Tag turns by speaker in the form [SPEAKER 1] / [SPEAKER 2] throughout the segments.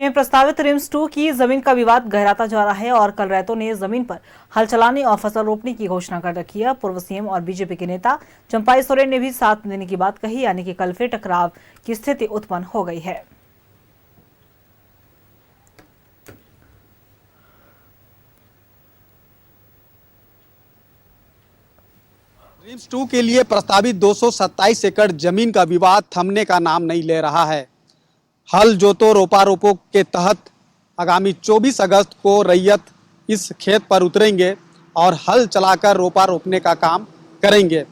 [SPEAKER 1] में प्रस्तावित रिम्स 2 की जमीन का विवाद गहराता जा रहा है और कल रैतों ने जमीन पर हल चलाने और फसल रोपने की घोषणा कर रखी है। पूर्व सीएम और बीजेपी के नेता चंपाई सोरेन ने भी साथ देने की बात कही, यानी कि कल फिर टकराव की स्थिति उत्पन्न हो गई है।
[SPEAKER 2] रिम्स 2 के लिए प्रस्तावित 227 एकड़ जमीन का विवाद थमने का नाम नहीं ले रहा है। हल जोतो रोपा रोपो के तहत आगामी 24 अगस्त को रैयत इस खेत पर उतरेंगे और हल चलाकर रोपा रोपने का काम करेंगे।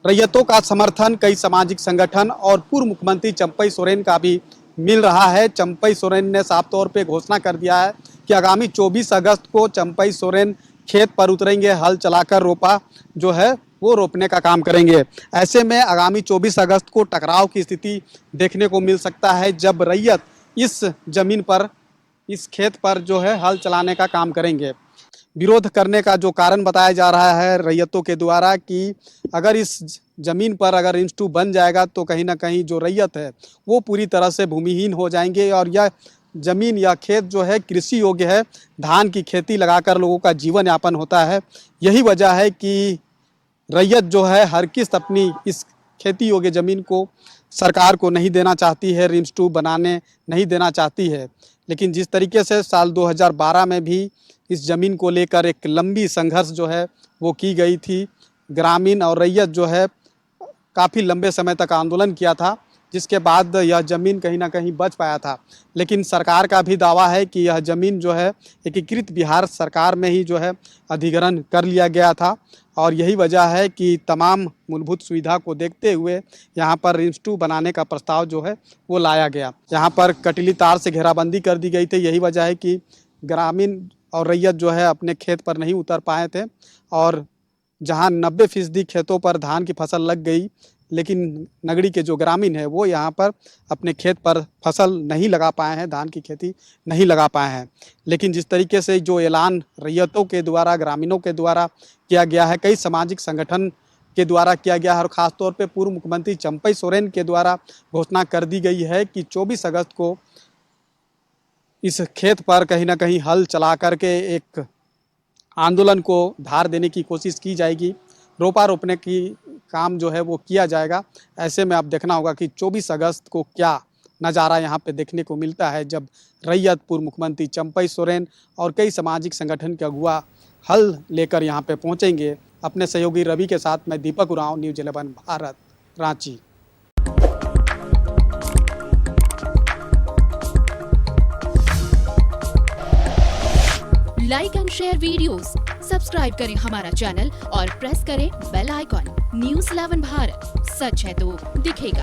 [SPEAKER 2] रैयतों का समर्थन कई सामाजिक संगठन और पूर्व मुख्यमंत्री चंपाई सोरेन का भी मिल रहा है। चंपाई सोरेन ने साफ तौर पे घोषणा कर दिया है कि आगामी 24 अगस्त को चंपाई सोरेन खेत पर उतरेंगे, हल चलाकर रोपा जो है वो रोपने का काम करेंगे। ऐसे में आगामी 24 अगस्त को टकराव की स्थिति देखने को मिल सकता है, जब रैयत इस जमीन पर, इस खेत पर जो है हल चलाने का काम करेंगे। विरोध करने का जो कारण बताया जा रहा है रैयतों के द्वारा कि अगर इस जमीन पर अगर रिम्स 2 बन जाएगा तो कहीं ना कहीं जो रैयत है वो पूरी तरह से भूमिहीन हो जाएंगे और यह जमीन या खेत जो है कृषि योग्य है। धान की खेती लगाकर लोगों का जीवन यापन होता है। यही वजह है कि रैयत जो है हर किस्त अपनी इस खेती योग्य ज़मीन को सरकार को नहीं देना चाहती है, रिम्स 2 बनाने नहीं देना चाहती है। लेकिन जिस तरीके से साल 2012 में भी इस ज़मीन को लेकर एक लंबी संघर्ष जो है वो की गई थी, ग्रामीण और रैयत जो है काफ़ी लंबे समय तक आंदोलन किया था, जिसके बाद यह ज़मीन कहीं ना कहीं बच पाया था। लेकिन सरकार का भी दावा है कि यह ज़मीन जो है एकीकृत बिहार सरकार में ही जो है अधिग्रहण कर लिया गया था और यही वजह है कि तमाम मूलभूत सुविधा को देखते हुए यहाँ पर रिम्स 2 बनाने का प्रस्ताव जो है वो लाया गया। यहाँ पर कटीली तार से घेराबंदी कर दी गई थी। यही वजह है कि ग्रामीण और रैयत जो है अपने खेत पर नहीं उतर पाए थे और जहाँ 90% खेतों पर धान की फसल लग गई, लेकिन नगरी के जो ग्रामीण है वो यहाँ पर अपने खेत पर फसल नहीं लगा पाए हैं, धान की खेती नहीं लगा पाए हैं। लेकिन जिस तरीके से जो ऐलान रैयतों के द्वारा, ग्रामीणों के द्वारा किया गया है, कई सामाजिक संगठन के द्वारा किया गया है और ख़ासतौर पे पूर्व मुख्यमंत्री चंपाई सोरेन के द्वारा घोषणा कर दी गई है कि 24 अगस्त को इस खेत पर कहीं ना कहीं हल चला करके एक आंदोलन को धार देने की कोशिश की जाएगी, रोपा रोपने की काम जो है वो किया जाएगा। ऐसे में अब देखना होगा कि 24 अगस्त को क्या नज़ारा यहाँ पे देखने को मिलता है, जब रैयत, पूर्व मुख्यमंत्री चंपाई सोरेन और कई सामाजिक संगठन के अगुवा हल लेकर यहाँ पे पहुँचेंगे। अपने सहयोगी रवि के साथ मैं Deepak Oraon, news 11 Bharat, Ranchi.
[SPEAKER 3] Like and share videos, subscribe करें हमारा चैनल और प्रेस करें बेल आइकॉन। न्यूज़ 11 भारत, सच है तो दिखेगा।